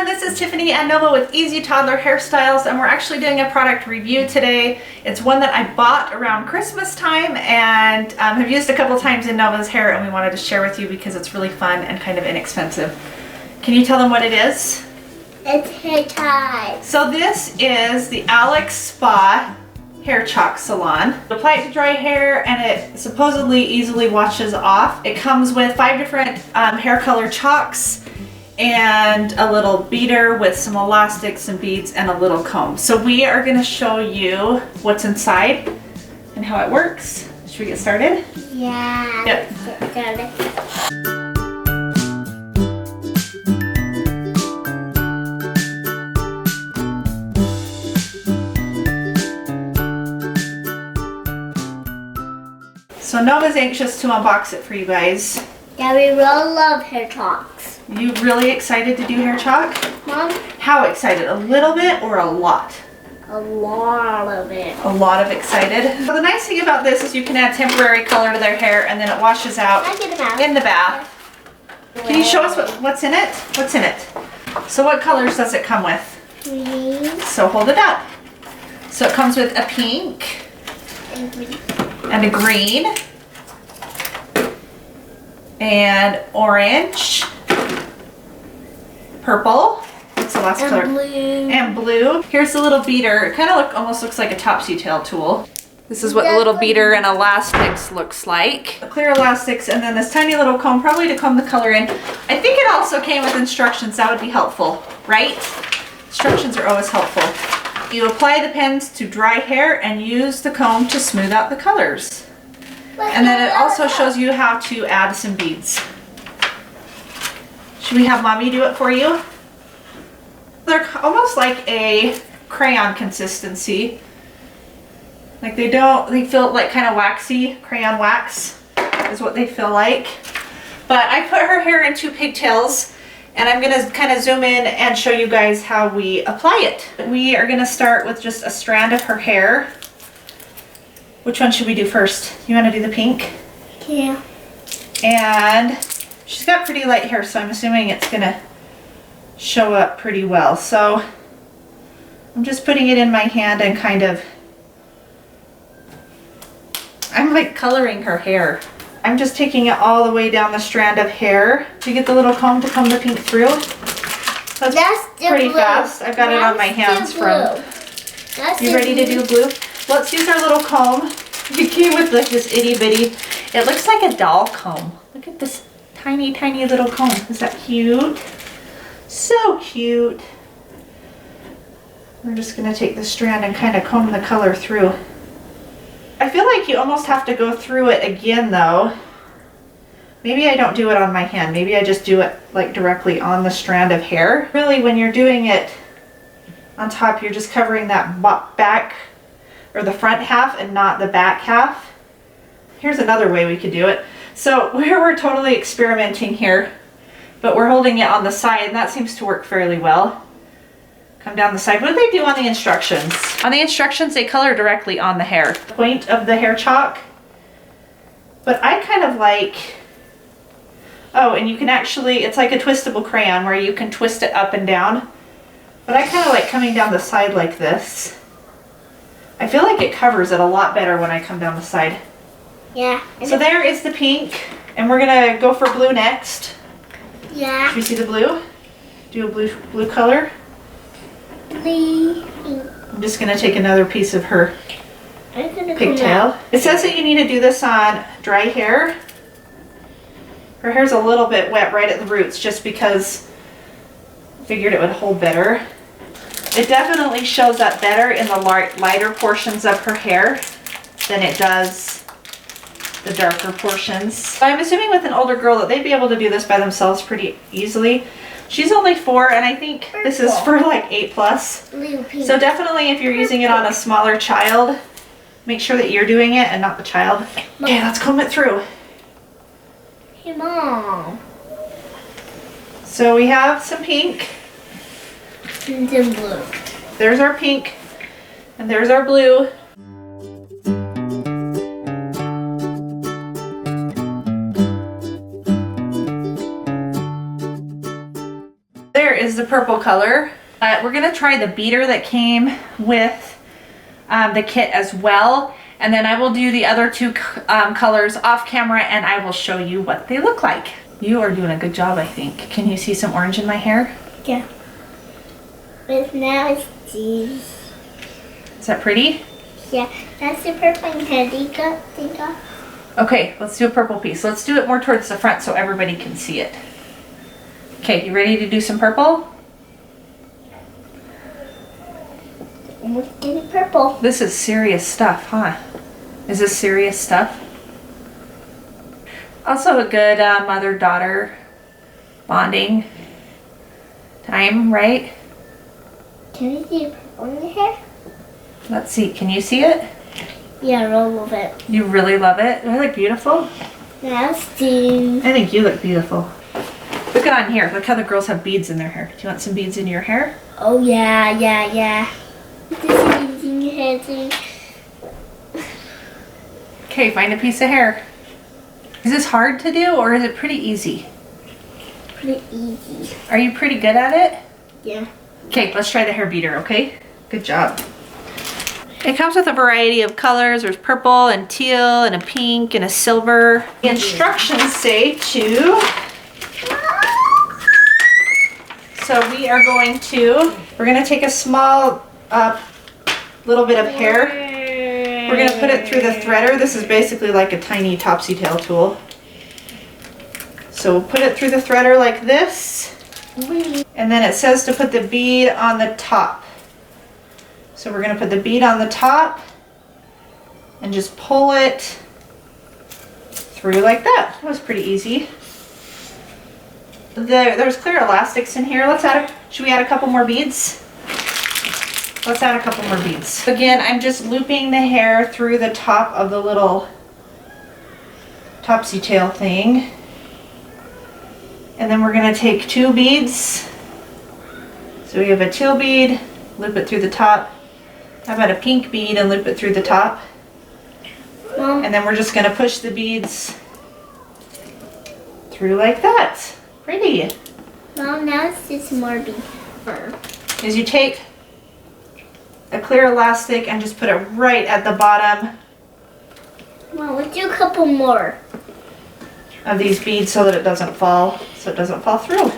everyone, this is Tiffany and Nova with Easy Toddler Hairstyles, and we're actually doing a product review today. It's one that I bought around Christmas time and have used a couple times in Nova's hair, and we wanted to share with you because it's really fun and kind of inexpensive. Can you tell them what it is? It's hair ties. So this is the Alex Spa Hair Chalk Salon. Apply it to dry hair and it supposedly easily washes off. It comes with 5 different hair color chalks and a little beater with some elastics, some beads, and a little comb. So we are going to show you what's inside and how it works. Should we get started? Yeah. Yep. Let's get started. So Nova's anxious to unbox it for you guys. Yeah, we really love hair chalks. You really excited to do hair chalk? Mom? How excited? A little bit or a lot? A lot of it. A lot of excited. So the nice thing about this is you can add temporary color to their hair and then it washes out Can I get them out? in the bath. Can you show us what's in it? What's in it? So what colors does it come with? Green So hold it up. So it comes with a pink and green. and a green and orange, purple, what's the last color? Blue. And blue. Here's the little beater. It kind of almost looks like a topsy tail tool. This is what the little beater and elastics looks like. The clear elastics and then this tiny little comb, probably to comb the color in. I think it also came with instructions. That would be helpful, right? Instructions are always helpful. You apply the pens to dry hair and use the comb to smooth out the colors. And then it also shows you how to add some beads. Should we have Mommy do it for you? They're almost like a crayon consistency. Like they feel like kind of waxy, crayon wax is what they feel like. But I put her hair in 2 pigtails and I'm gonna kind of zoom in and show you guys how we apply it. We are gonna start with just a strand of her hair. Which one should we do first? You wanna do the pink? Yeah. And she's got pretty light hair, so I'm assuming it's gonna show up pretty well. So I'm just putting it in my hand and kind of, I'm like coloring her hair. I'm just taking it all the way down the strand of hair to get the little comb to comb the pink through. That's pretty blue. fast. I've got it on my hands from. You ready to do blue? Let's use our little comb. It came with like this itty bitty. It looks like a doll comb. Look at this tiny, tiny little comb. Is that cute? So cute. We're just gonna take the strand and kind of comb the color through. I feel like you almost have to go through it again though. Maybe I don't do it on my hand. Maybe I just do it like directly on the strand of hair. Really, when you're doing it on top, you're just covering that back or the front half and not the back half. Here's another way we could do it. So we're totally experimenting here, but we're holding it on the side and that seems to work fairly well. Come down the side. What do they do on the instructions? On the instructions, they color directly on the hair. The point of the hair chalk. But I kind of like, oh, and you can actually, it's like a twistable crayon where you can twist it up and down. But I kind of like coming down the side like this. I feel like it covers it a lot better when I come down the side. Yeah. So there is the pink, and we're gonna go for blue next. Yeah. Should we see the blue? Do a blue color. Blue. I'm just gonna take another piece of her I'm gonna pigtail. It says that you need to do this on dry hair. Her hair's a little bit wet right at the roots just because I figured it would hold better. It definitely shows up better in the lighter portions of her hair than it does the darker portions. I'm assuming with an older girl that they'd be able to do this by themselves pretty easily. She's only 4 and I think this is for like 8+. Blue, pink. So definitely if you're using it on a smaller child, make sure that you're doing it and not the child. Okay, let's comb it through. Hey, Mom. So we have some pink. And then blue. There's our pink and there's our blue. is the purple color. We're gonna try the beater that came with the kit as well. And then I will do the other two colors off camera and I will show you what they look like. You are doing a good job, I think. Can you see some orange in my hair? Yeah. But now it's these. Is that pretty? Yeah, that's the purple and Okay, let's do a purple piece. Let's do it more towards the front so everybody can see it. Okay, you ready to do some purple? We're getting purple. This is serious stuff, huh? Is this serious stuff? Also a good mother-daughter bonding time, right? Can you see purple in your hair? Let's see, can you see it? Yeah, all of it. You really love it? Do I look beautiful? Now it's do. I think you look beautiful. Look at on here. Look how the girls have beads in their hair. Do you want some beads in your hair? Oh yeah. This is in your hair too. Okay, find a piece of hair. Is this hard to do or is it pretty easy? Pretty easy. Are you pretty good at it? Yeah. Okay, let's try the hair beater, okay? Good job. It comes with a variety of colors. There's purple and teal and a pink and a silver. The instructions say to... So we're going to take a small little bit of hair. We're going to put it through the threader. This is basically like a tiny topsy tail tool. So we'll put it through the threader like this. And then it says to put the bead on the top. So we're going to put the bead on the top and just pull it through like that. That was pretty easy. There's clear elastics in here. Should we add a couple more beads? Let's add a couple more beads. Again, I'm just looping the hair through the top of the little topsy tail thing. And then we're going to take 2 beads. So we have a teal bead, loop it through the top. How about a pink bead and loop it through the top? Mom. And then we're just going to push the beads through like that. Pretty. Mom, now it's just more bead. Is you take a clear elastic and just put it right at the bottom Mom, let's do a couple more. of these beads so that it doesn't fall through.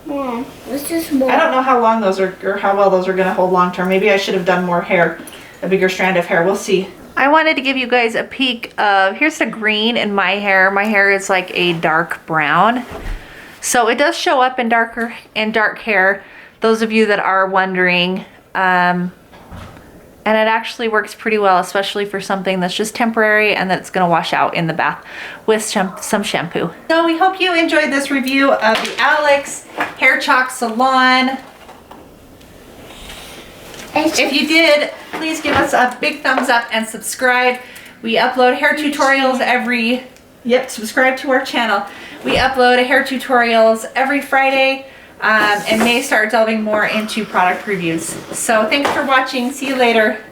Mom, let's do some more. I don't know how long those are or how well those are going to hold long term. Maybe I should have done more hair, a bigger strand of hair. We'll see. I wanted to give you guys a peek of, here's the green in my hair. My hair is like a dark brown. So it does show up in dark hair, those of you that are wondering. And it actually works pretty well, especially for something that's just temporary and that's gonna wash out in the bath with some shampoo. So we hope you enjoyed this review of the Alex Hair Chalk Salon. If you did, please give us a big thumbs up and subscribe. We upload hair tutorials subscribe to our channel. We upload hair tutorials every Friday and may start delving more into product reviews. So thanks for watching. See you later.